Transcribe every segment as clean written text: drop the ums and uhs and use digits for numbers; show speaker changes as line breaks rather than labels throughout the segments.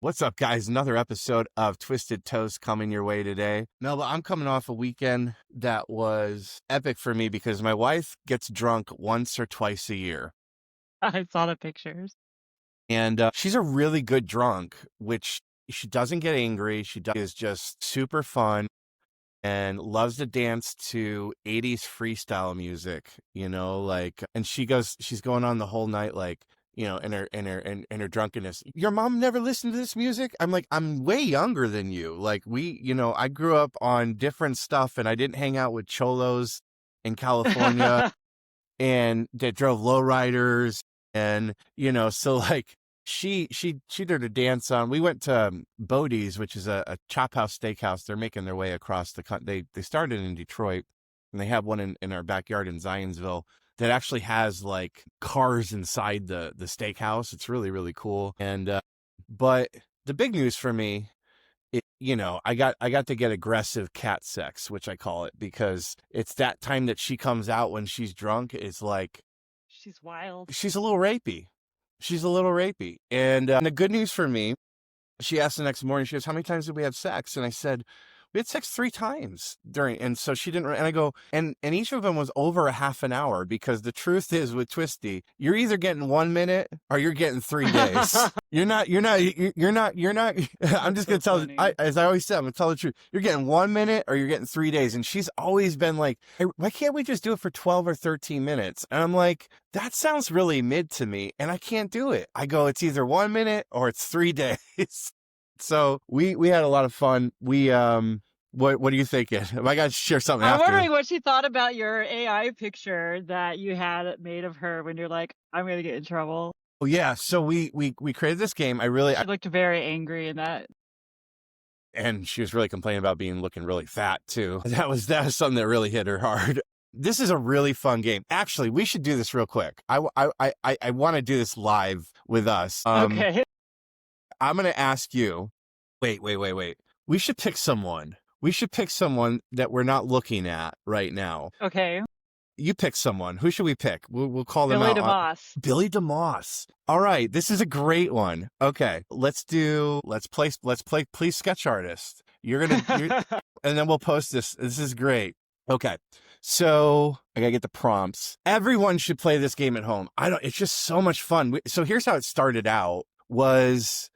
What's up, guys? Another episode of Twisted Toast coming your way today. Melba, I'm coming off a weekend that was epic for me because my wife gets drunk once or twice a year.
I saw the pictures.
And she's a really good drunk, which she doesn't get angry. Is just super fun and loves to dance to 80s freestyle music, and she's going on the whole night, in her drunkenness. Your mom never listened to this music? I'm like, I'm way younger than you. Like I grew up on different stuff and I didn't hang out with cholos in California and that drove lowriders. And, so like she did a dance on, we went to Bodie's, which is a chop house steakhouse. They're making their way across the country. They started in Detroit and they have one in our backyard in Zionsville that actually has like cars inside the steakhouse. It's really, really cool. And, but the big news for me, I got to get aggressive cat sex, which I call it, because it's that time that she comes out when she's drunk. It's like,
she's wild.
She's a little rapey. And the good news for me, she asked the next morning, she goes, how many times did we have sex? And I said, we had sex 3 times and so she didn't, and I go, and each of them was over a half an hour, because the truth is with Twisty, you're either getting 1 minute or you're getting 3 days. You're not, I'm just going to tell, as I always say, I'm going to tell the truth. You're getting 1 minute or you're getting 3 days. And she's always been like, hey, why can't we just do it for 12 or 13 minutes? And I'm like, that sounds really mid to me and I can't do it. I go, it's either 1 minute or it's 3 days. So we had a lot of fun. What are you thinking? I got to share something
I'm
after.
wondering what she thought about your AI picture that you had made of her when you're like, I'm going to get in trouble.
Oh yeah. So we created this game.
She looked very angry in that.
And she was really complaining about looking really fat too. That was something that really hit her hard. This is a really fun game. Actually, we should do this real quick. I want to do this live with us.
Okay.
I'm going to ask you, wait. We should pick someone. That we're not looking at right now.
Okay.
You pick someone. Who should we pick? We'll call them
Billy
out.
DeMoss.
Billy DeMoss. All right. This is a great one. Okay. Let's play please sketch artist. And then we'll post this. This is great. Okay. So I gotta get the prompts. Everyone should play this game at home. It's just so much fun. So here's how it started out was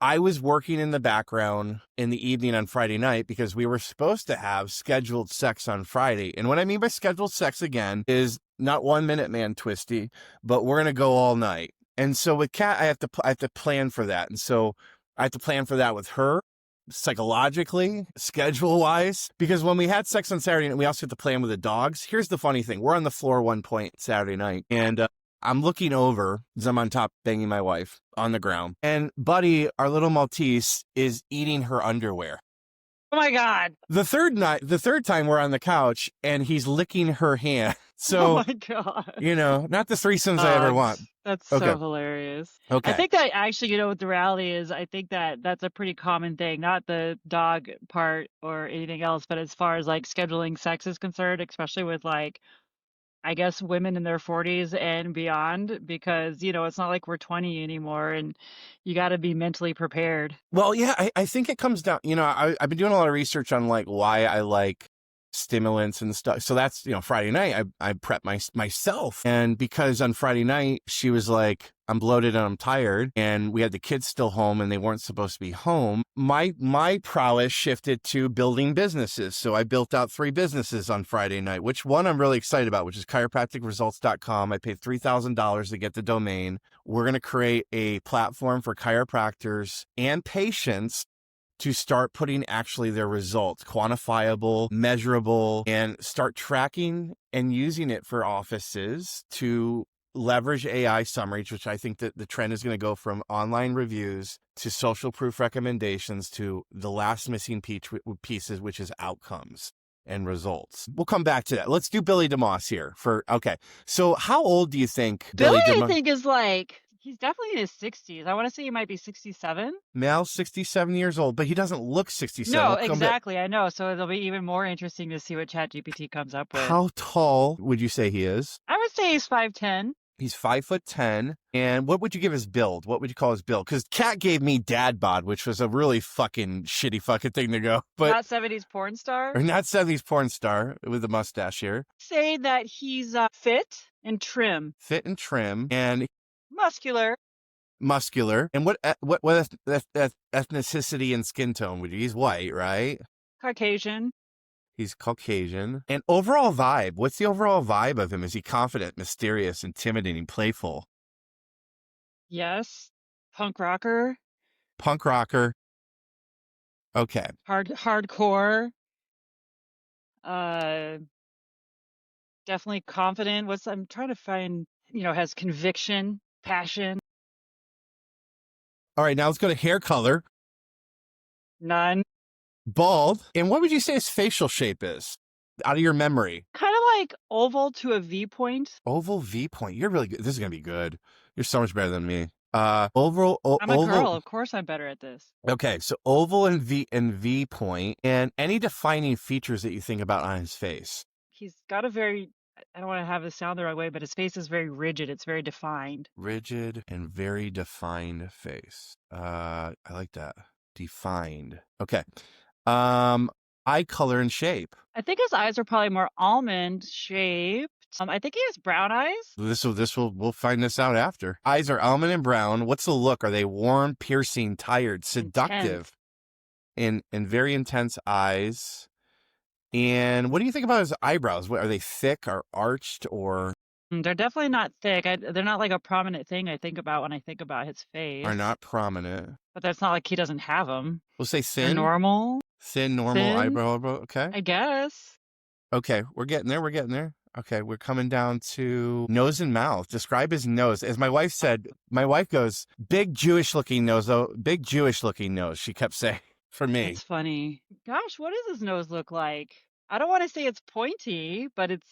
I was working in the background in the evening on Friday night because we were supposed to have scheduled sex on Friday. And what I mean by scheduled sex, again, is not 1 minute, man, Twisty, but we're going to go all night. And so with Kat, I have to plan for that. And so I have to plan for that with her psychologically, schedule wise, because when we had sex on Saturday night, we also have to plan with the dogs. Here's the funny thing. We're on the floor one point Saturday night and, I'm looking over as I'm on top banging my wife on the ground. And Buddy, our little Maltese, is eating her underwear.
Oh my God.
The third time we're on the couch and he's licking her hand. So,
oh my God.
Not the threesomes I ever want.
That's so hilarious.
Okay.
I think that actually, what the reality is, I think that that's a pretty common thing, not the dog part or anything else, but as far as like scheduling sex is concerned, especially with like, I guess women in their 40s and beyond, because, it's not like we're 20 anymore and you got to be mentally prepared.
Well, yeah, I think it comes down, I've been doing a lot of research on like why I like stimulants and stuff. So that's, Friday night, I prepped myself. And because on Friday night, she was like, I'm bloated and I'm tired. And we had the kids still home and they weren't supposed to be home. My prowess shifted to building businesses. So I built out 3 businesses on Friday night, which one I'm really excited about, which is chiropracticresults.com. I paid $3,000 to get the domain. We're going to create a platform for chiropractors and patients to start putting actually their results, quantifiable, measurable, and start tracking and using it for offices to leverage AI summaries, which I think that the trend is going to go from online reviews to social proof recommendations to the last missing pieces, which is outcomes and results. We'll come back to that. Let's do Billy DeMoss here okay. So how old do you think
Billy DeMoss? I think is like, he's definitely in his 60s. I want to say he might be 67.
Now 67 years old, but he doesn't look 67.
No, exactly. I know. So it'll be even more interesting to see what ChatGPT comes up with.
How tall would you say he is?
I would say he's 5'10".
He's 5'10". And what would you give his build? What would you call his build? Because Kat gave me dad bod, which was a really fucking shitty fucking thing to go. But
Not 70s porn star.
or not 70s porn star with a mustache here.
Say that he's fit and trim.
Fit and trim and
Muscular.
And what ethnicity and skin tone would you? He's white, right?
Caucasian.
He's Caucasian. And overall vibe. What's the overall vibe of him? Is he confident, mysterious, intimidating, playful?
Yes. Punk rocker.
Punk rocker. Okay.
Hardcore. Definitely confident. I'm trying to find, has conviction, passion.
All right, now let's go to hair color.
None.
Bald. And what would you say his facial shape is? Out of your memory.
Kind of like oval to a V point.
Oval V point. You're really good. This is going to be good. You're so much better than me. Oval.
I'm a girl. Of course I'm better at this.
Okay, so oval and V point. And any defining features that you think about on his face?
He's got a very, I don't want to have this sound the wrong way, but his face is very rigid. It's very defined.
Rigid and very defined face. I like that. Defined. Okay. Eye color and shape.
I think his eyes are probably more almond shaped. I think he has brown eyes.
We'll find this out after. Eyes are almond and brown. What's the look? Are they warm, piercing, tired, seductive? And very intense eyes. And what do you think about his eyebrows? Are they thick or arched or?
They're definitely not thick. They're not like a prominent thing I think about when I think about his face.
Are not prominent.
But that's not like he doesn't have them.
We'll say thin.
They're normal.
Thin, normal eyebrow. Okay.
I guess.
Okay, we're getting there. Okay, we're coming down to nose and mouth. Describe his nose. As my wife said, my wife goes, big Jewish looking nose, though. Big Jewish looking nose, she kept saying for me.
It's funny. Gosh, what does his nose look like? I don't want to say it's pointy, but it's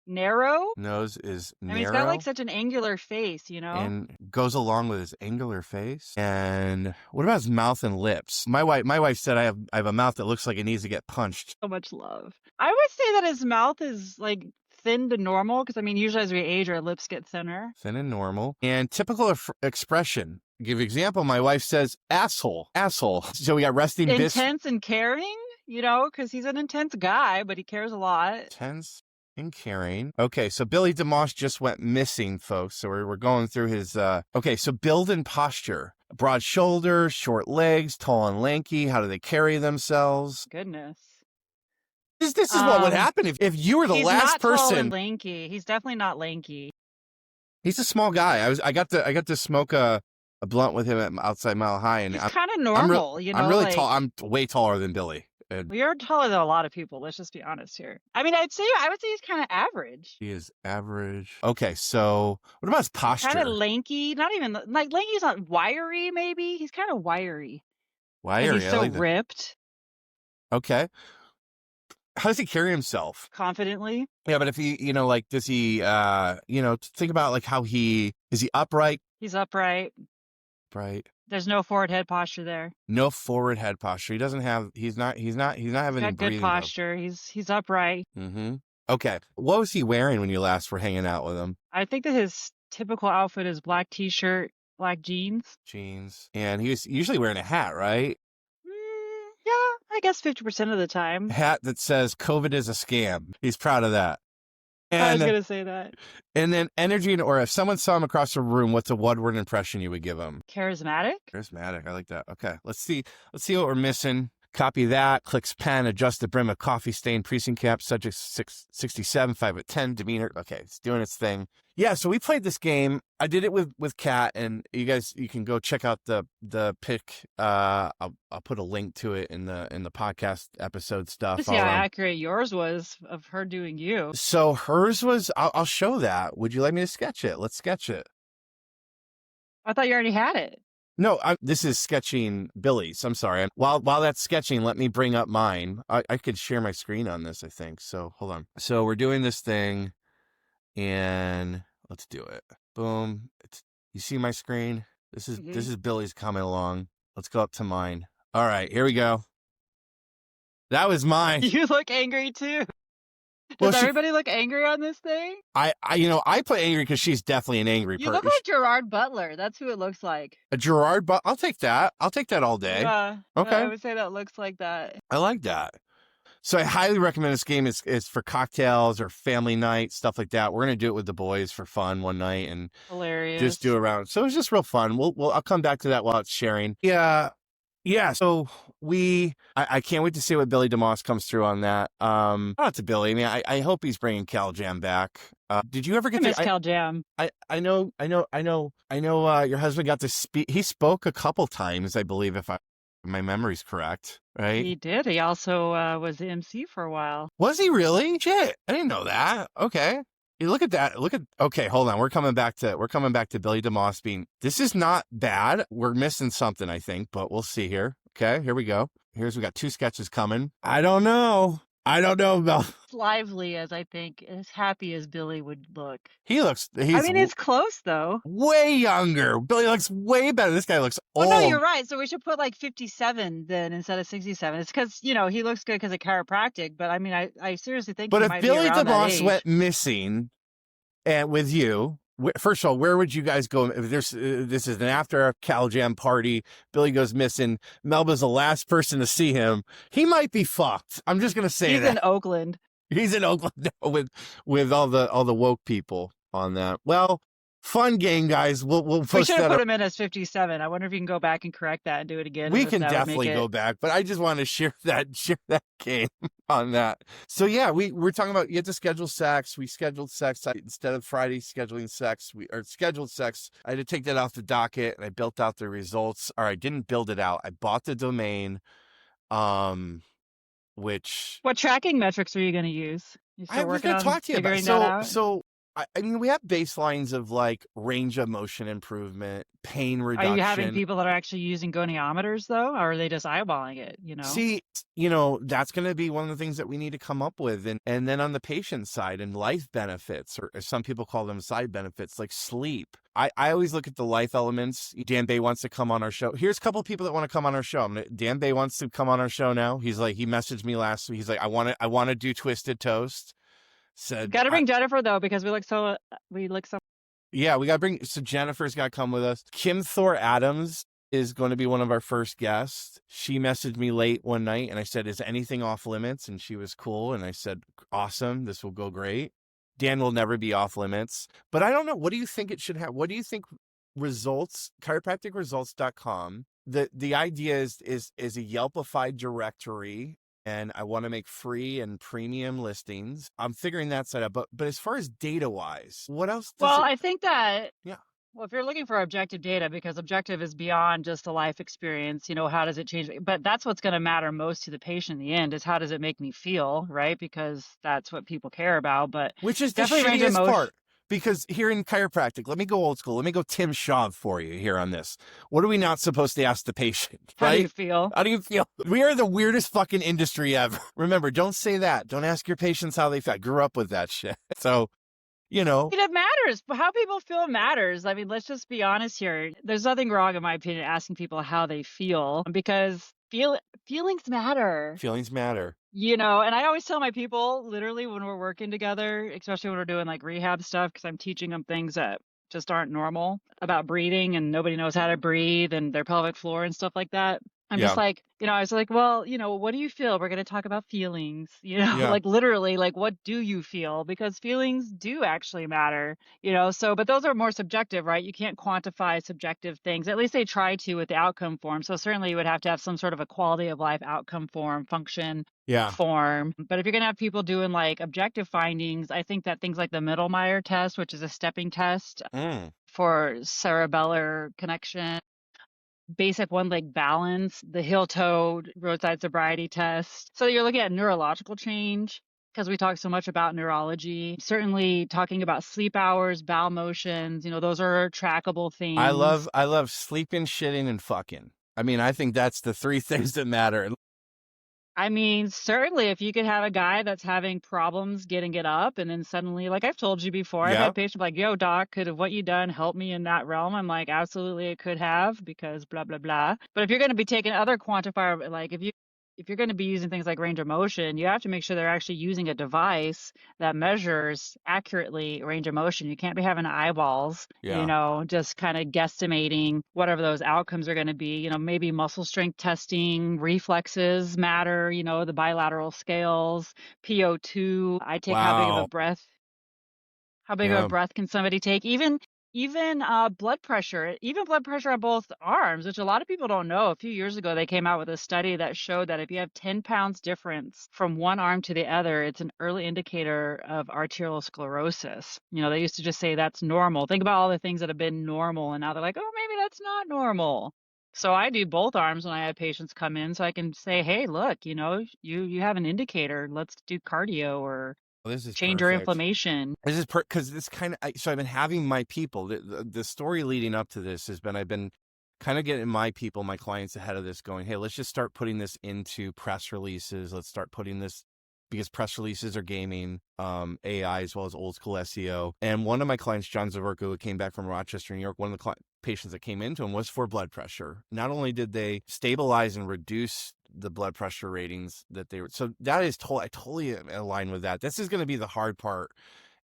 narrow.
Nose is narrow.
I mean, he's got like such an angular face,
and goes along with his angular face. And what about his mouth and lips? My wife said I have a mouth that looks like it needs to get punched.
So much love. I would say that his mouth is like thin to normal because I mean, usually as we age, our lips get thinner.
Thin and normal. And typical expression. Give example. My wife says asshole. So we got resting bitch.
Intense and caring, because he's an intense guy, but he cares a lot.
Intense and caring. Okay, so Billy DeMoss just went missing, folks. So we're going through his. Okay, so build and posture. Broad shoulders, short legs, tall and lanky. How do they carry themselves?
Goodness.
This is what would happen if you were the last person.
He's not tall and lanky. He's definitely not lanky.
He's a small guy. I got to smoke a blunt with him outside Mile High, and
he's kind of normal.
I'm really tall. I'm way taller than Billy.
You're taller than a lot of people. Let's just be honest here. I mean, I would say he's kind of average.
He is average. Okay, so what about his posture?
Kind of lanky. Not even like lanky's not wiry. Maybe he's kind of wiry.
Wiry.
He's so ripped.
Okay. How does he carry himself?
Confidently.
Yeah, but if he, does he, think about like how is he upright?
He's upright.
Right.
There's no forward head posture there.
No forward head posture. He's not having any
good posture. He's upright.
Mm-hmm. Okay. What was he wearing when you last were hanging out with him?
I think that his typical outfit is black t-shirt, black jeans.
And he was usually wearing a hat, right?
Yeah, I guess 50% of the time.
Hat that says COVID is a scam. He's proud of that. And,
I was going to say that.
And then energy and aura. If someone saw him across the room, what's a one-word impression you would give him?
Charismatic.
I like that. Okay. Let's see what we're missing. Copy that. Clicks pen. Adjust the brim of coffee stain. Precinct cap. Subject 67. 5'10". Demeanor. Okay. It's doing its thing. Yeah. So we played this game. I did it with Kat, and you can go check out the pic. I'll put a link to it in the podcast episode stuff.
See how accurate yours was of her doing you.
So hers was. I'll show that. Would you like me to sketch it? Let's sketch it.
I thought you already had it.
No, this is sketching Billy's. I'm sorry. While that's sketching, let me bring up mine. I could share my screen on this, I think. So hold on. So we're doing this thing, and let's do it. Boom. You see my screen? This is Billy's coming along. Let's go up to mine. All right, here we go. That was mine.
You look angry too.
Well,
Does everybody look angry on this thing?
I put angry because she's definitely an angry
You look
person.
like Gerard Butler. That's who it looks like.
A Gerard, but I'll take that. I'll take that all day.
Yeah,
Okay,
I would say that looks like that.
I like that. So I highly recommend this game. Is for cocktails or family night, stuff like that. We're gonna do it with the boys for fun one night and just do
Hilarious.
a round. So it's just real fun. I'll come back to that while it's sharing. Yeah. Yeah, so I can't wait to see what Billy DeMoss comes through on that. Shout out to Billy. I mean, I hope he's bringing Cal Jam back. Did you ever
I
get
miss
to?
Cal Jam.
I know. Your husband got to speak. He spoke a couple times, I believe, if my memory's correct, right?
He did. He also was the MC for a while.
Was he really? Shit, I didn't know that. Okay. You look at that. Okay, hold on. We're coming back to Billy DeMoss being. This is not bad. We're missing something, I think, but we'll see here. Okay, here we go. We got 2 sketches coming. I don't know about.
As lively as I think, as happy as Billy would look.
He's
I mean, it's close though.
way younger. Billy looks way better. This guy looks old.
Well, no, you're right. So we should put like 57 then instead of 67. It's because, he looks good because of chiropractic. But I mean, I seriously think
But
he
if
might
Billy
be around that
DeMoss
age.
went missing and with you, first of all, where would you guys go? If this is an after Cal Jam party, Billy goes missing, Melba's the last person to see him, he might be fucked. I'm just going to say
He's
that.
in Oakland.
He's in Oakland now with all the woke people on that. Well, fun game, guys. We'll
We
push
should have
that
put
up.
him in as 57. I wonder if you can go back and correct that and do it again.
We
and if
can
that would make
definitely
it-
go back, but I just want to share that game on that. So yeah, we're talking about you have to schedule sex. We scheduled sex instead of Friday scheduling sex. We scheduled sex. I had to take that off the docket, and I built out the results. Or I didn't build it out. I bought the domain, which
What tracking metrics are you going to use? You
I
still
was
working
going
on
to talk to you about.
figuring that out?
So I mean, we have baselines of like range of motion improvement, pain
Are
reduction.
you having people that are actually using goniometers though, or are they just eyeballing it?
See, that's going to be one of the things that we need to come up with. And then on the patient side and life benefits, or as some people call them side benefits, like sleep. I always look at the life elements. Dan Bay wants to come on our show. Here's a couple of people that want to come on our show. Dan Bay wants to come on our show now. He messaged me last week. He's like, I want to do Twisted Toast. Said,
Got to bring Jennifer though, because we look so.
Yeah, we got to bring. So Jennifer's got to come with us. Kim Thor Adams is going to be one of our first guests. She messaged me late one night and I said, is anything off limits? And she was cool. And I said, awesome. This will go great. Dan will never be off limits, but I don't know. What do you think it should have? What do you think chiropracticresults.com? The idea is a Yelpified directory. And I want to make free and premium listings. I'm figuring that side out. But as far as data wise, what else?
I think that.
Yeah.
Well, if you're looking for objective data, because objective is beyond just a life experience, how does it change? But that's what's going to matter most to the patient in the end is how does it make me feel, right? Because that's what people care about. But
which is the
definitely range of
shittiest
motion.
part. Because here in chiropractic, let me go old school. Let me go Tim Shaw for you here on this. What are we not supposed to ask the patient? Right?
How do you feel?
How do you feel? We are the weirdest fucking industry ever. Remember, don't say that. Don't ask your patients how they feel. I grew up with that shit. So,
It matters. How people feel matters. I mean, let's just be honest here. There's nothing wrong, in my opinion, asking people how they feel because feelings matter.
Feelings matter.
And I always tell my people, literally, when we're working together, especially when we're doing like rehab stuff, because I'm teaching them things that just aren't normal about breathing and nobody knows how to breathe and their pelvic floor and stuff like that. I'm just like, I was like, well, what do you feel? We're going to talk about feelings, like literally, like, what do you feel? Because feelings do actually matter, but those are more subjective, right? You can't quantify subjective things. At least they try to with the outcome form. So certainly you would have to have some sort of a quality of life outcome form, function form. But if you're going to have people doing like objective findings, I think that things like the Mittelmeyer test, which is a stepping test for cerebellar connection, basic one leg balance, the heel toe roadside sobriety test. So you're looking at neurological change because we talk so much about neurology. Certainly talking about sleep hours, bowel motions, those are trackable things.
I love sleeping, shitting, and fucking. I mean, I think that's the 3 things that matter.
I mean, certainly if you could have a guy that's having problems getting it up and then suddenly, like I've told you before, I've had patients like, yo, doc, could have what you done help me in that realm? I'm like, absolutely it could have because blah, blah, blah. But if you're going to be taking other quantifier, like if you if you're going to be using things like range of motion, you have to make sure they're actually using a device that measures accurately range of motion. You can't be having eyeballs,
Yeah.
just kind of guesstimating whatever those outcomes are going to be. Maybe muscle strength testing, reflexes matter, the bilateral scales, PO2. I take
Wow.
how big of a
Yeah.
breath can somebody take? Even blood pressure on both arms, which a lot of people don't know. A few years ago, they came out with a study that showed that if you have 10 pounds difference from one arm to the other, it's an early indicator of arterial sclerosis. They used to just say that's normal. Think about all the things that have been normal, and now they're like, oh, maybe that's not normal. So I do both arms when I have patients come in, so I can say, hey, look, you have an indicator. Let's do cardio or
Well, this is
change your
perfect.
inflammation.
This is because this kind of, so I've been having my people, the story leading up to this has been, I've been kind of getting my people, my clients ahead of this going, hey, let's just start putting this into press releases. Let's start putting this, because press releases are gaming, AI as well as old school SEO. And one of my clients, John Zaverko, who came back from Rochester, New York, one of the patients that came into him was for blood pressure. Not only did they stabilize and reduce the blood pressure ratings that they were, so that is I totally align with that. This is going to be the hard part,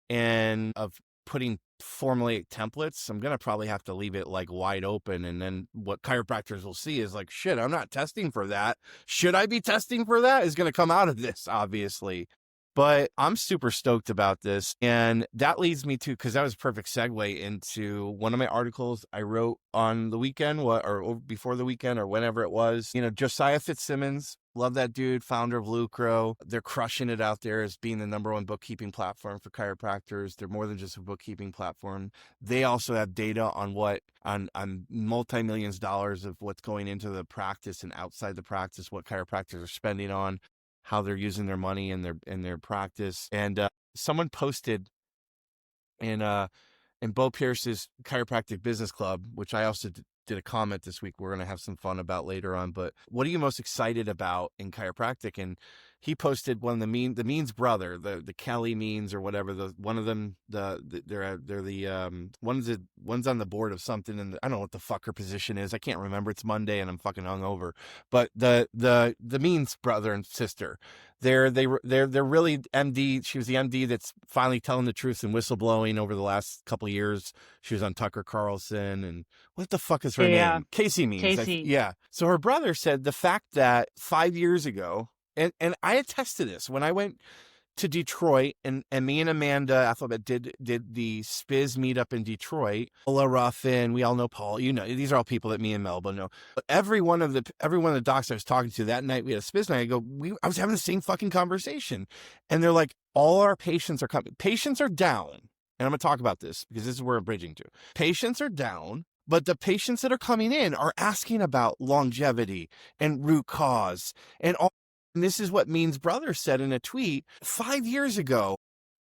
and of putting formulaic templates. I'm going to probably have to leave it like wide open. And then what chiropractors will see is like, shit, I'm not testing for that. Should I be testing for that? Is going to come out of this, obviously. But I'm super stoked about this. And that leads me to, because that was a perfect segue into one of my articles I wrote on the weekend, or before the weekend, or whenever it was. Josiah Fitzsimmons, love that dude, founder of Lucro. They're crushing it out there as being the #1 bookkeeping platform for chiropractors. They're more than just a bookkeeping platform. They also have data on multi-millions of dollars of what's going into the practice and outside the practice, what chiropractors are spending on, how they're using their money in their practice. And someone posted in Bo Pierce's Chiropractic Business Club, which I also did a comment this week we're going to have some fun about later on. But what are you most excited about in chiropractic? And he posted one of the Means brother, the Kelly Means or whatever. One of them, they're the one's on the board of something, and I don't know what the fuck her position is. I can't remember. It's Monday and I'm fucking hungover. But the Means brother and sister, they're really MD. She was the MD that's finally telling the truth and whistleblowing over the last couple of years. She was on Tucker Carlson, and what the fuck is her
Yeah,
name? Casey Means.
Casey.
Yeah. So her brother said the fact that 5 years ago, and I attest to this, when I went to Detroit and me and Amanda Alphabet did the Spiz meetup in Detroit. Paula Ruffin, we all know Paul. These are all people that me and Melba know. But every one of the docs I was talking to that night, we had a Spiz night. I was having the same fucking conversation, and they're like, all our patients are coming. Patients are down, and I'm gonna talk about this because this is where I'm bridging to. Patients are down. But the patients that are coming in are asking about longevity and root cause and all. And this is what Means brother said in a tweet 5 years ago.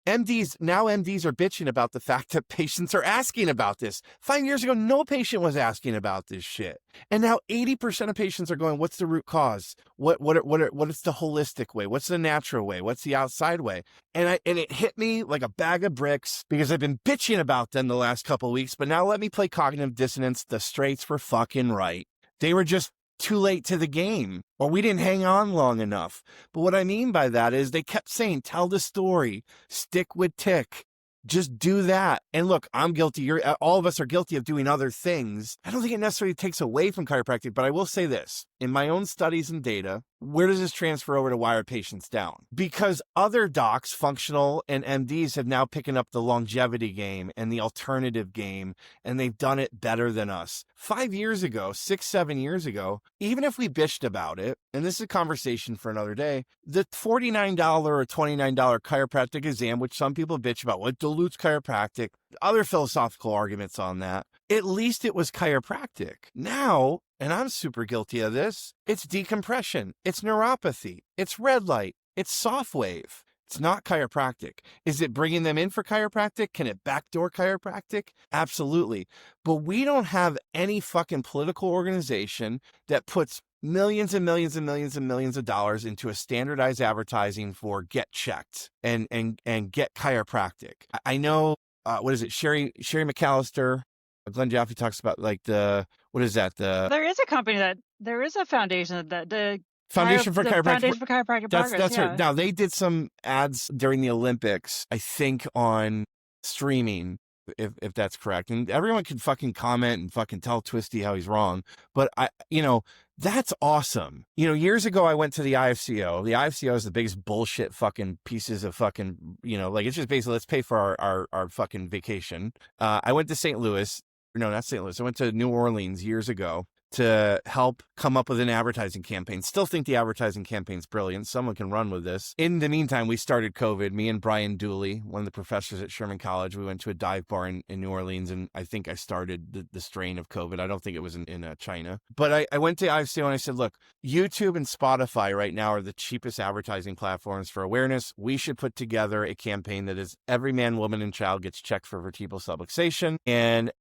MDs are bitching about the fact that patients are asking about this. 5 years ago, no patient was asking about this shit. And now 80% of patients are going, what's the root cause? What is the holistic way? What's the natural way? What's the outside way? And it hit me like a bag of bricks because I've been bitching about them the last couple of weeks. But now let me play cognitive dissonance. The straights were fucking right. They were just too late to the game, or we didn't hang on long enough. But what I mean by that is they kept saying, tell the story, stick with tick, just do that. And look, I'm guilty. All of us are guilty of doing other things. I don't think it necessarily takes away from chiropractic, but I will say this. In my own studies and data, where does this transfer over to why are patients down? Because other docs, functional and MDs, have now picking up the longevity game and the alternative game, and they've done it better than us. 5 years ago, 6, 7 years ago, even if we bitched about it, and this is a conversation for another day, the $49 or $29 chiropractic exam, which some people bitch about, what dilutes chiropractic, other philosophical arguments on that, at least it was chiropractic. Now, and I'm super guilty of this, it's decompression, it's neuropathy, it's red light, it's soft wave. It's not chiropractic. Is it bringing them in for chiropractic? Can it backdoor chiropractic? Absolutely. But we don't have any fucking political organization that puts millions and millions and millions and millions of dollars into a standardized advertising for get checked and get chiropractic. I know, what is it? Sherry McAllister, Glenn Jaffe talks about like what is that?
There is a company there is a foundation that the
Foundation for
The
Chiropractic.
Foundation for Chiropractic Progress,
That's her.
yeah.
Now they did some ads during the Olympics, I think, on streaming, if that's correct. And everyone can fucking comment and fucking tell Twisty how he's wrong. But that's awesome. Years ago I went to the IFCO. The IFCO is the biggest bullshit fucking pieces of fucking, like it's just basically let's pay for our fucking vacation. I went to St. Louis. No, not St. Louis. I went to New Orleans years ago to help come up with an advertising campaign. Still think the advertising campaign's brilliant. Someone can run with this. In the meantime, we started COVID. Me and Brian Dooley, one of the professors at Sherman College, we went to a dive bar in New Orleans, and I think I started the strain of COVID. I don't think it was in China. But I went to IFCO and I said, look, YouTube and Spotify right now are the cheapest advertising platforms for awareness. We should put together a campaign that is every man, woman, and child gets checked for vertebral subluxation, and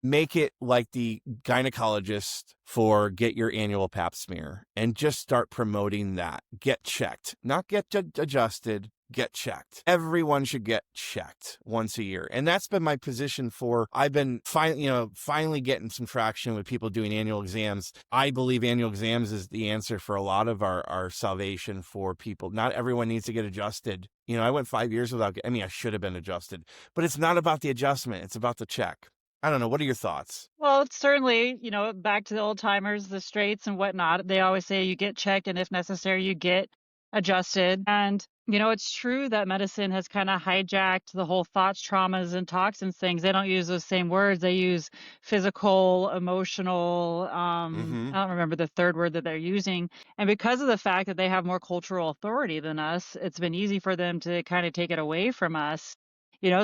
make it like the gynecologist for get your annual pap smear, and just start promoting that. Get checked, not get adjusted, get checked. Everyone should get checked once a year. And that's been my position I've been finally getting some traction with people doing annual exams. I believe annual exams is the answer for a lot of our salvation for people. Not everyone needs to get adjusted. I went 5 years without, I should have been adjusted, but it's not about the adjustment. It's about the check. I don't know. What are your thoughts?
Well, it's certainly, back to the old timers, the straights and whatnot. They always say you get checked, and if necessary, you get adjusted. And, it's true that medicine has kind of hijacked the whole thoughts, traumas, and toxins things. They don't use those same words. They use physical, emotional. I don't remember the third word that they're using. And because of the fact that they have more cultural authority than us, it's been easy for them to kind of take it away from us.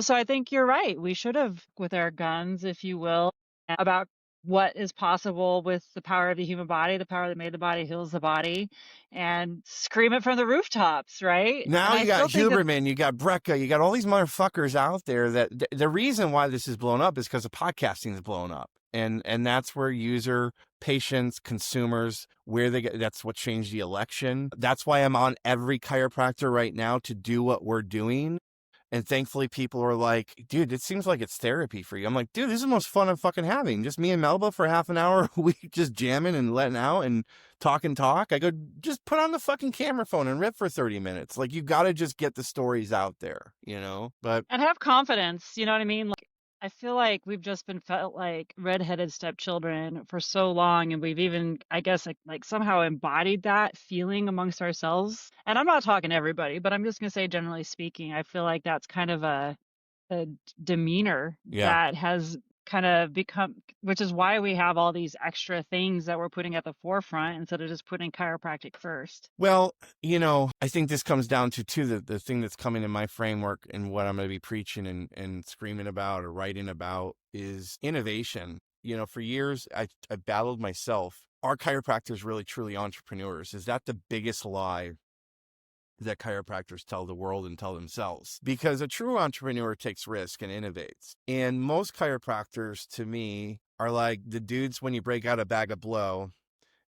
So I think you're right. We should have, with our guns, if you will, about what is possible with the power of the human body, the power that made the body heals the body, and scream it from the rooftops, right?
Now
And
you got Huberman, you got Brecca, you got all these motherfuckers out there that the reason why this is blown up is because the podcasting is blown up. And that's where user, patients, consumers, that's what changed the election. That's why I'm on every chiropractor right now to do what we're doing. And thankfully people are like, dude, it seems like it's therapy for you. I'm like, dude, this is the most fun I'm fucking having. Just me and Melba for half an hour a week, just jamming and letting out and talk. I go, just put on the fucking camera phone and rip for 30 minutes. Like, you got to just get the stories out there, and
have confidence. You know what I mean? Like, I feel like we've just been felt like redheaded stepchildren for so long, and we've even, I guess, like somehow embodied that feeling amongst ourselves. And I'm not talking to everybody, but I'm just gonna say, generally speaking, I feel like that's kind of a demeanor that has kind of become, which is why we have all these extra things that we're putting at the forefront instead of just putting chiropractic first.
Well, I think this comes down to too, the thing that's coming in my framework and what I'm going to be preaching and screaming about or writing about is innovation. For years I battled myself. Are chiropractors really truly entrepreneurs? Is that the biggest lie that chiropractors tell the world and tell themselves? Because a true entrepreneur takes risk and innovates. And most chiropractors, to me, are like the dudes when you break out a bag of blow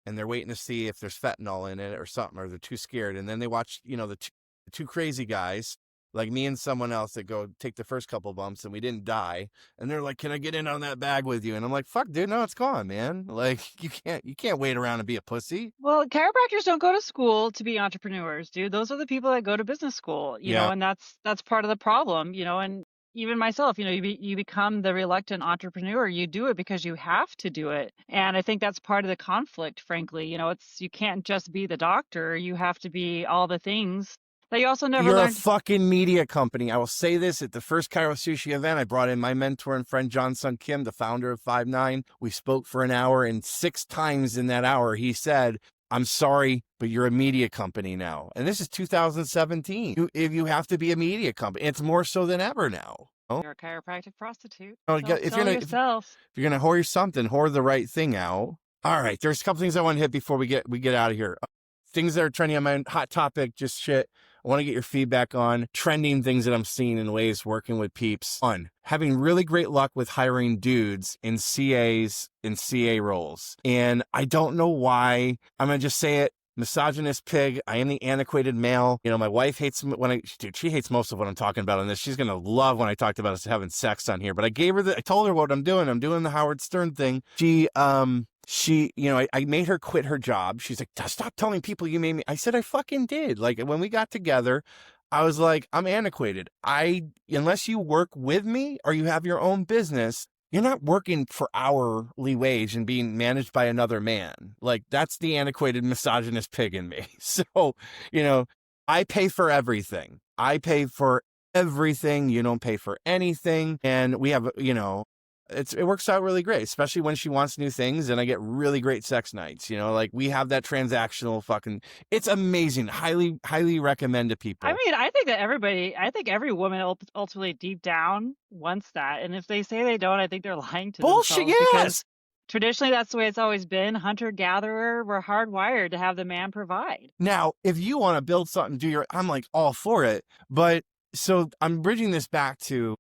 and they're waiting to see if there's fentanyl in it or something, or they're too scared. And then they watch, the two crazy guys like me and someone else that go take the first couple bumps and we didn't die. And they're like, can I get in on that bag with you? And I'm like, fuck, dude, no, it's gone, man. Like, you can't wait around and be a pussy.
Well, chiropractors don't go to school to be entrepreneurs, dude. Those are the people that go to business school, and that's part of the problem, and even myself, you become the reluctant entrepreneur. You do it because you have to do it. And I think that's part of the conflict, frankly. You can't just be the doctor. You have to be all the things that you also never learned.
You're a fucking media company. I will say this, at the first Chiro Sushi event, I brought in my mentor and friend, John Sun Kim, the founder of 5'9". We spoke for an hour, and 6 times in that hour, he said, I'm sorry, but you're a media company now. And this is 2017. You have to be a media company. It's more so than ever now.
You're a chiropractic prostitute.
If you're going to whore something, whore the right thing out. All right, there's a couple things I want to hit before we get out of here. Things that are trending on my hot topic, just shit I want to get your feedback on. Trending things that I'm seeing in ways working with peeps. One, having really great luck with hiring dudes in CAs and CA roles. And I don't know why. I'm going to just say it. Misogynist pig. I am the antiquated male. My wife hates when she hates most of what I'm talking about on this. She's going to love when I talked about us having sex on here. But I told her what I'm doing. I'm doing the Howard Stern thing. she, I made her quit her job. She's like, stop telling people you made me. I said, I fucking did. Like, when we got together, I was like, I'm antiquated. Unless you work with me or you have your own business, you're not working for hourly wage and being managed by another man. Like, that's the antiquated misogynist pig in me. So, I pay for everything. I pay for everything. You don't pay for anything. And we have, it works out really great, especially when she wants new things, and I get really great sex nights. Like, we have that transactional it's amazing. Highly, highly recommend to
I
people.
mean, I think every woman ultimately deep down wants that. And if they say they don't, I think they're lying to
Bullshit.
themselves because
Yes.
traditionally that's the way it's always been. Hunter gatherer, we're hardwired to have the man provide.
Now, if you want to build something, I'm like all for it. But so I'm bridging this back to,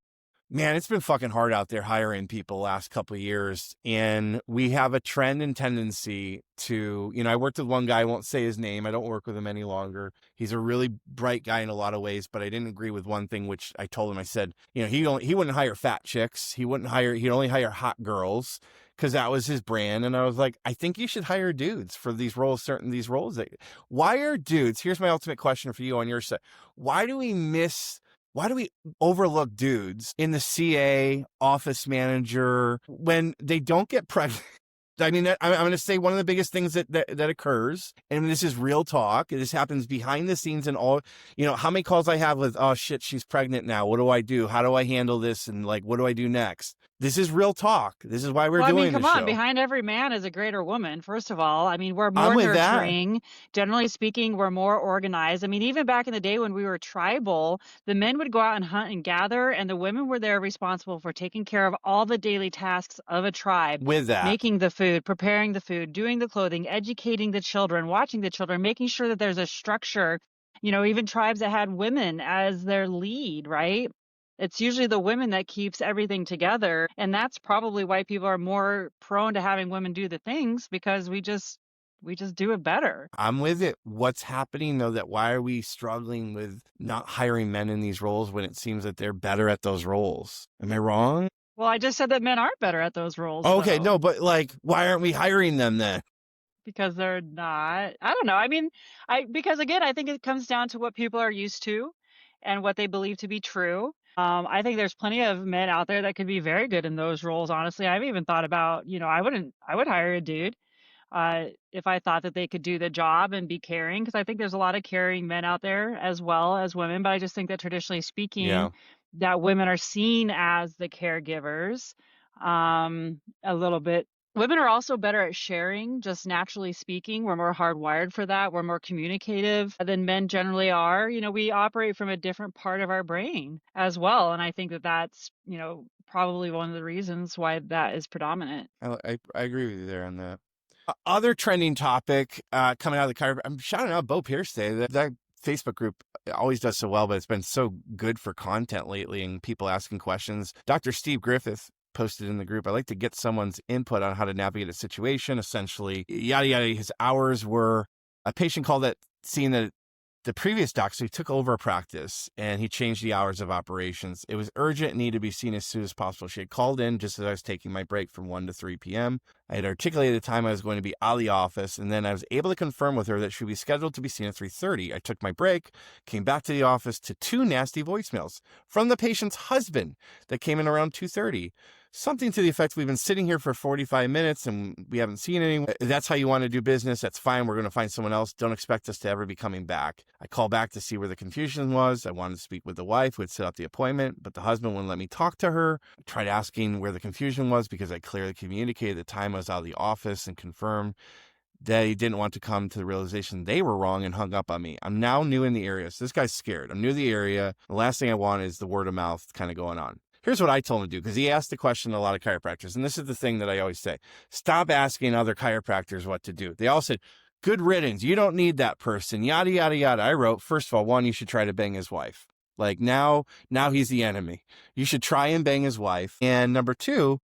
man, it's been fucking hard out there hiring people last couple of years. And we have a trend and tendency to, I worked with one guy, I won't say his name. I don't work with him any longer. He's a really bright guy in a lot of ways, but I didn't agree with one thing, which I told him. I said, he wouldn't hire fat chicks. He'd only hire hot girls, because that was his brand. And I was like, I think you should hire dudes for these roles, why are dudes, here's my ultimate question for you on your side. Why do we overlook dudes in the CA, office manager, when they don't get pregnant? I mean, I'm going to say one of the biggest things that occurs, and this is real talk. This happens behind the scenes, and all, how many calls I have with, oh shit, she's pregnant now. What do I do? How do I handle this? And like, what do I do next? This is real talk. This is why we're doing
Come
this
on,
show.
behind every man is a greater woman, first of all. I mean, we're more
I'm with that.
nurturing. Generally speaking, we're more organized. I mean, even back in the day when we were tribal, the men would go out and hunt and gather, and the women were there responsible for taking care of all the daily tasks of a tribe.
With that.
Making the food, preparing the food, doing the clothing, educating the children, watching the children, making sure that there's a structure. Even tribes that had women as their lead, right? It's usually the women that keeps everything together. And that's probably why people are more prone to having women do the things, because we just do it better.
I'm with it. What's happening though, why are we struggling with not hiring men in these roles when it seems that they're better at those roles? Am I wrong?
Well, I just said that men aren't better at those roles.
Okay,
though.
no, but like, why aren't we hiring them then?
Because they're not. I don't know. I mean, because again, I think it comes down to what people are used to and what they believe to be true. I think there's plenty of men out there that could be very good in those roles. Honestly, I've even thought about, I would hire a dude if I thought that they could do the job and be caring, because I think there's a lot of caring men out there as well as women. But I just think that traditionally speaking, that women are seen as the caregivers a little bit. Women are also better at sharing, just naturally speaking. We're more hardwired for that. We're more communicative than men generally are. We operate from a different part of our brain as well. And I think that that's, probably one of the reasons why that is predominant.
I agree with you there on that. Other trending topic coming out of the chiropractic, I'm shouting out Bo Pierce today. That Facebook group always does so well, but it's been so good for content lately and people asking questions. Dr. Steve Griffith posted in the group, I like to get someone's input on how to navigate a situation, essentially, yada, yada. His hours were, a patient called it, seeing that the previous doc, so he took over a practice and he changed the hours of operations. It was urgent and needed to be seen as soon as possible. She had called in just as I was taking my break from 1 to 3 p.m. I had articulated the time I was going to be out of the office, and then I was able to confirm with her that she would be scheduled to be seen at 3:30. I took my break, came back to the office to 2 nasty voicemails from the patient's husband that came in around 2:30. Something to the effect, we've been sitting here for 45 minutes and we haven't seen anyone. If that's how you want to do business, that's fine. We're going to find someone else. Don't expect us to ever be coming back. I called back to see where the confusion was. I wanted to speak with the wife who had set up the appointment, but the husband wouldn't let me talk to her. I tried asking where the confusion was because I clearly communicated the time I was out of the office and confirmed that he didn't want to come to the realization they were wrong and hung up on me. I'm now new in the area. So this guy's scared. I'm new to the area. The last thing I want is the word of mouth kind of going on. Here's what I told him to do, because he asked the question to a lot of chiropractors, and this is the thing that I always say. Stop asking other chiropractors what to do. They all said, good riddance, you don't need that person, yada, yada, yada. I wrote, first of all, one, you should try to bang his wife. Like now he's the enemy. You should try and bang his wife. And number two,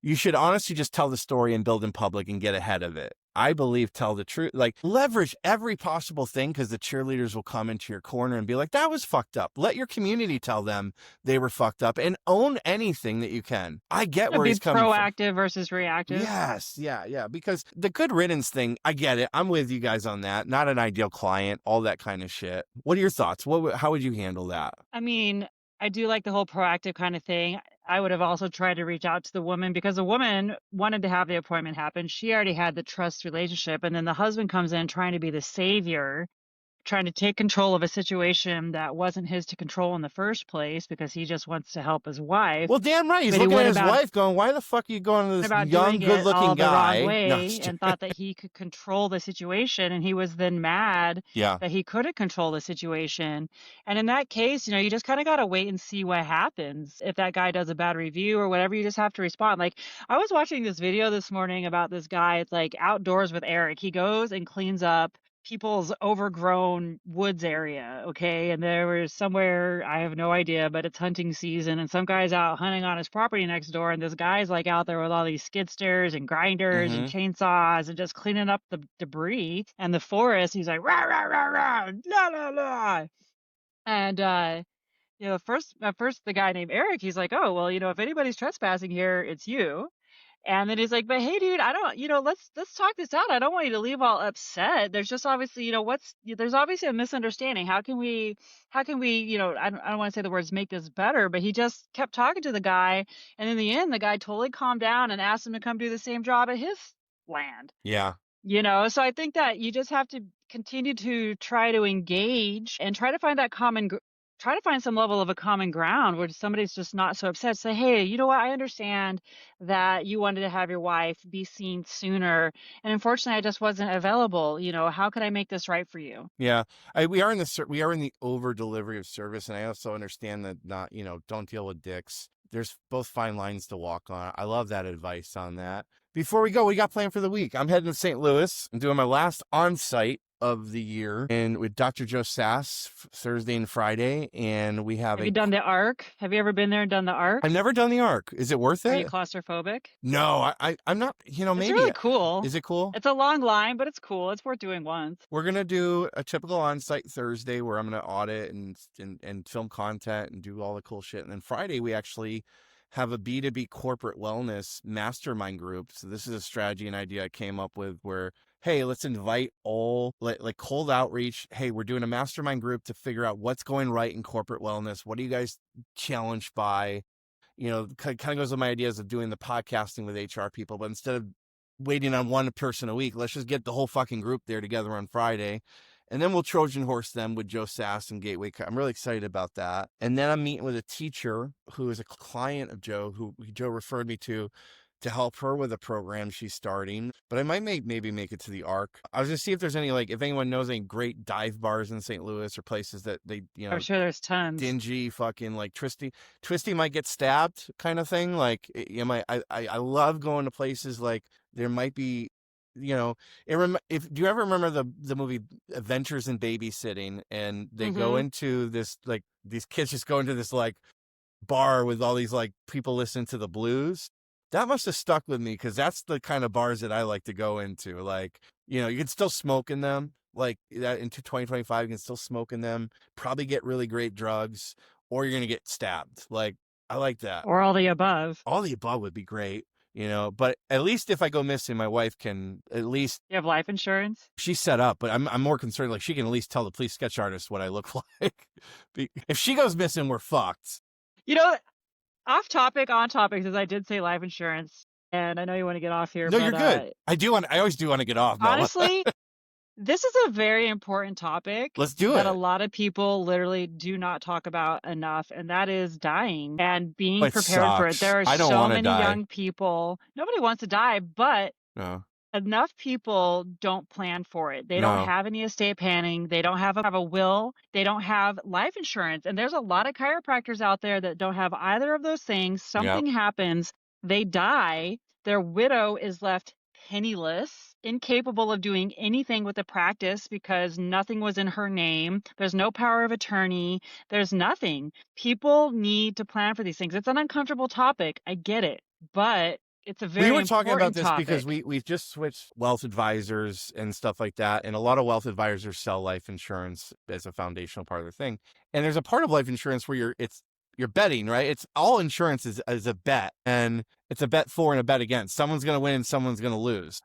you should honestly just tell the story and build in public and get ahead of it. I believe, tell the truth. Like, leverage every possible thing, because the cheerleaders will come into your corner and be like, that was fucked up. Let your community tell them they were fucked up, and own anything that you can. I get where
Be
he's coming from.
proactive versus reactive.
Yes. Yeah. Because the good riddance thing, I get it. I'm with you guys on that. Not an ideal client, all that kind of shit. What are your thoughts? How would you handle that?
I mean, I do like the whole proactive kind of thing. I would have also tried to reach out to the woman because the woman wanted to have the appointment happen. She already had the trust relationship. And then the husband comes in trying to be the savior, trying to take control of a situation that wasn't his to control in the first place because he just wants to help his wife.
Well, damn right. He's
But he
looking at
went
his wife going, why the fuck are you going to this
about
young,
doing it
good-looking
all the
guy?
wrong
No,
way and thought that he could control the situation, and he was then mad
yeah.
that he couldn't control the situation. And in that case, you just kind of got to wait and see what happens. If that guy does a bad review or whatever, you just have to respond. Like, I was watching this video this morning about this guy. It's like Outdoors with Eric. He goes and cleans up people's overgrown woods area, okay? And there was somewhere, I have no idea, but it's hunting season, and some guy's out hunting on his property next door, and this guy's like out there with all these skid steers and grinders and chainsaws and just cleaning up the debris and the forest. He's like, rah, rah, rah, rah, la, la, la. And at first the guy named Eric, he's like, oh, well, if anybody's trespassing here, it's you. And then he's like, but hey, dude, I don't, let's talk this out. I don't want you to leave all upset. There's just obviously, there's obviously a misunderstanding. How can we, I don't want to say the words make this better, but he just kept talking to the guy. And in the end, the guy totally calmed down and asked him to come do the same job at his land.
Yeah.
So I think that you just have to continue to try to engage and try to find that try to find some level of a common ground where somebody's just not so upset. Say, hey, you know what? I understand that you wanted to have your wife be seen sooner, and unfortunately, I just wasn't available. How can I make this right for you?
Yeah. We are in the over delivery of service. And I also understand that don't deal with dicks. There's both fine lines to walk on. I love that advice on that. Before we go, we got planned for the week. I'm heading to St. Louis. I'm doing my last on-site of the year, and with Dr. Joe Sass Thursday and Friday, and we have
you done the Arc? Have you ever been there and done the Arc?
I've never done the Arc. Is it worth it?
Are you claustrophobic?
No, I'm not. Maybe
it's really cool.
Is it cool?
It's a long line, but it's cool. It's worth doing once.
We're gonna do a typical on-site Thursday where I'm gonna audit and film content and do all the cool shit, and then Friday we actually have a B2B corporate wellness mastermind group. So this is a strategy and idea I came up with where, hey, let's invite all like cold outreach. Hey, we're doing a mastermind group to figure out what's going right in corporate wellness. What are you guys challenged by? Kind of goes with my ideas of doing the podcasting with HR people, but instead of waiting on one person a week, let's just get the whole fucking group there together on Friday. And then we'll Trojan horse them with Joe Sass and Gateway. I'm really excited about that. And then I'm meeting with a teacher who is a client of Joe, who Joe referred me to help her with a program she's starting. But I might maybe make it to the Arc. I was going to see if there's any, if anyone knows any great dive bars in St. Louis or places that they,
I'm sure there's tons.
Dingy fucking Twisty might get stabbed kind of thing. I love going to places like there might be, do you ever remember the movie Adventures in Babysitting, and they go into this, these kids just go into this bar with all these people listening to the blues. That must have stuck with me because that's the kind of bars that I like to go into. You can still smoke in them. That into 2025, you can still smoke in them, probably get really great drugs, or you're going to get stabbed. I like that.
Or all the above.
All the above would be great. But at least if I go missing, my wife can at least.
You have life insurance?
She's set up, but I'm more concerned. She can at least tell the police sketch artist what I look like. If she goes missing, we're fucked.
Off topic, on topic, because I did say life insurance, and I know you want to get off here.
No, you're good. I always do want to get off.
Honestly, this is a very important topic.
Let's do it.
That a lot of people literally do not talk about enough, and that is dying and being prepared for it. There are so many young people. Nobody wants to die, but enough people don't plan for it. They don't have any estate planning. They don't have a will. They don't have life insurance. And there's a lot of chiropractors out there that don't have either of those things. Something happens. They die. Their widow is left penniless, incapable of doing anything with the practice because nothing was in her name. There's no power of attorney. There's nothing. People need to plan for these things. It's an uncomfortable topic. I get it. But it's a
We
very
were talking about
important
this because
topic.
we've just switched wealth advisors and stuff like that. And a lot of wealth advisors sell life insurance as a foundational part of the thing. And there's a part of life insurance where you're betting, right? It's all insurance is a bet, and it's a bet for and a bet against. Someone's going to win and someone's going to lose.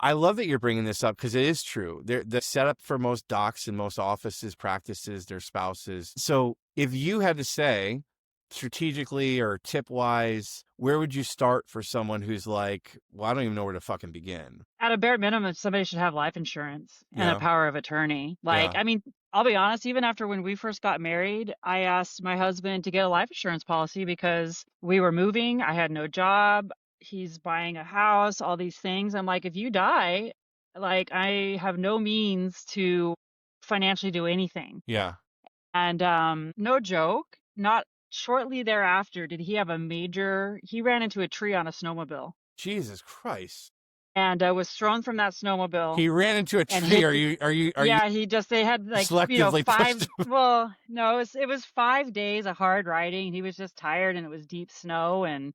I love that you're bringing this up because it is true. The setup for most docs and most offices, practices, their spouses. So if you had to say strategically or tip wise, where would you start for someone who's like, well, I don't even know where to fucking begin?
At a bare minimum, somebody should have life insurance and a
Yeah.
power of attorney. Like,
Yeah.
I mean, I'll be honest, even after when we first got married, I asked my husband to get a life insurance policy because we were moving. I had no job. He's buying a house, all these things. I'm like, if you die, like, I have no means to financially do anything.
Yeah.
And no joke, not shortly thereafter did he he ran into a tree on a snowmobile
Jesus Christ.
and was thrown from that snowmobile
He ran into a
and
tree.
hit.
Are you
Yeah, they had like,
selectively pushed him?
well, no, it was 5 days of hard riding. He was just tired and it was deep snow and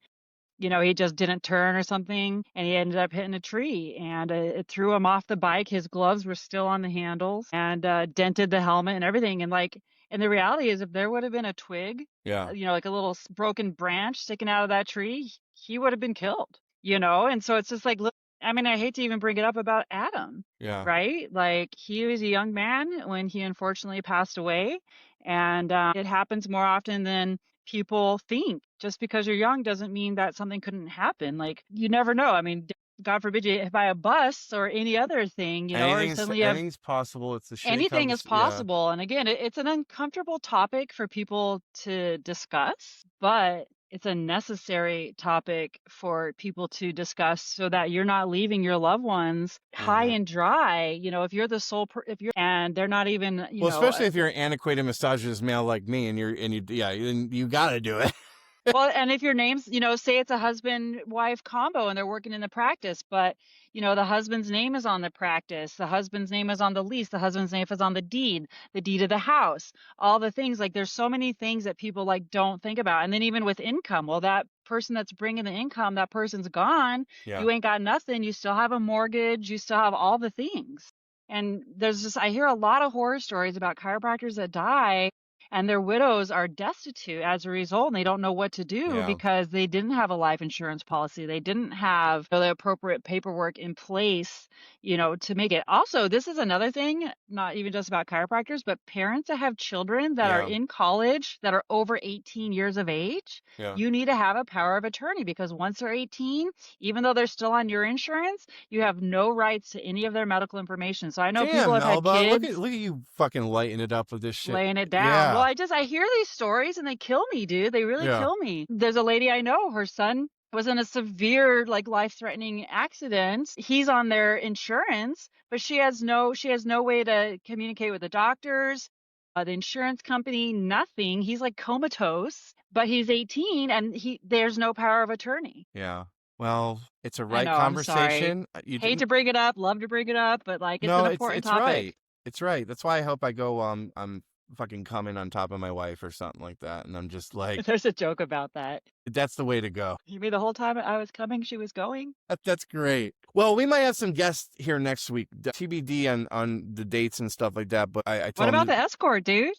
he just didn't turn or something, and he ended up hitting a tree, and it threw him off the bike. His gloves were still on the handles, and dented the helmet and everything. And the reality is, if there would have been a twig,
Yeah.
like a little broken branch sticking out of that tree, he would have been killed. And so it's just like, look, I mean, I hate to even bring it up about Adam,
Yeah.
right? Like, he was a young man when he unfortunately passed away, and it happens more often than people think. Just because you're young doesn't mean that something couldn't happen. Like, you never know. I mean, God forbid you hit by a bus or any other thing, or suddenly you have
Anything's possible. It's the shit
anything is
comes. Yeah.
possible. And again, it's an uncomfortable topic for people to discuss, but it's a necessary topic for people to discuss so that you're not leaving your loved ones high
Mhm.
and dry. If you're the sole, if you're, and they're not even,
Well, especially if you're an antiquated misogynist male like me, and you got to do it.
well, and if your name's, say it's a husband-wife combo and they're working in the practice, but, the husband's name is on the practice, the husband's name is on the lease, the husband's name is on the deed of the house, all the things. Like, there's so many things that people like don't think about. And then even with income, well, that person that's bringing the income, that person's gone.
Yeah.
You ain't got nothing. You still have a mortgage. You still have all the things. And I hear a lot of horror stories about chiropractors that die and their widows are destitute as a result, and they don't know what to do
Yeah.
because they didn't have a life insurance policy. They didn't have the appropriate paperwork in place, to make it. Also, this is another thing, not even just about chiropractors, but parents that have children that are
Yeah.
in college that are over 18 years of age.
Yeah.
You need to have a power of attorney because once they're 18, even though they're still on your insurance, you have no rights to any of their medical information. So I know people
Damn,
have had
Melba,
kids
look at you fucking lighting it up with this shit.
laying it down.
Yeah.
Well, I hear these stories and they kill me, dude. They really
Yeah.
kill me. There's a lady I know, her son was in a severe, like, life-threatening accident. He's on their insurance, but she has no way to communicate with the doctors, the insurance company, nothing. He's like comatose, but he's 18 and there's no power of attorney.
Yeah. Well, it's a
I
right
know, I'm sorry.
conversation.
Hate to bring it up, love to bring it up, but like, it's
No,
an important
it's
topic.
right. It's right. That's why I hope I go I'm fucking coming on top of my wife or something like that, and I'm just like,
There's a joke about that.
that's the way to go.
You mean the whole time I was coming, she was going?
That's great. Well, we might have some guests here next week. TBD on the dates and stuff like that. But I told
What about
him
the escort, dude?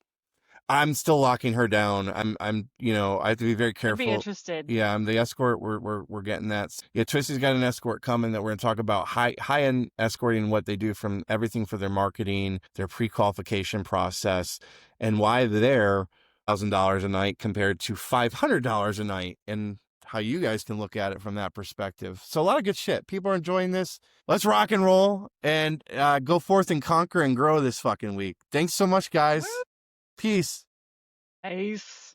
I'm still locking her down. I'm I have to be very
I'd
careful.
be interested.
Yeah, I'm the escort. We're getting that. Yeah, Twisty's got an escort coming that we're going to talk about high end escorting and what they do, from everything for their marketing, their pre-qualification process, and why they're $1,000 a night compared to $500 a night, and how you guys can look at it from that perspective. So a lot of good shit. People are enjoying this. Let's rock and roll and go forth and conquer and grow this fucking week. Thanks so much, guys. Peace.
Nice.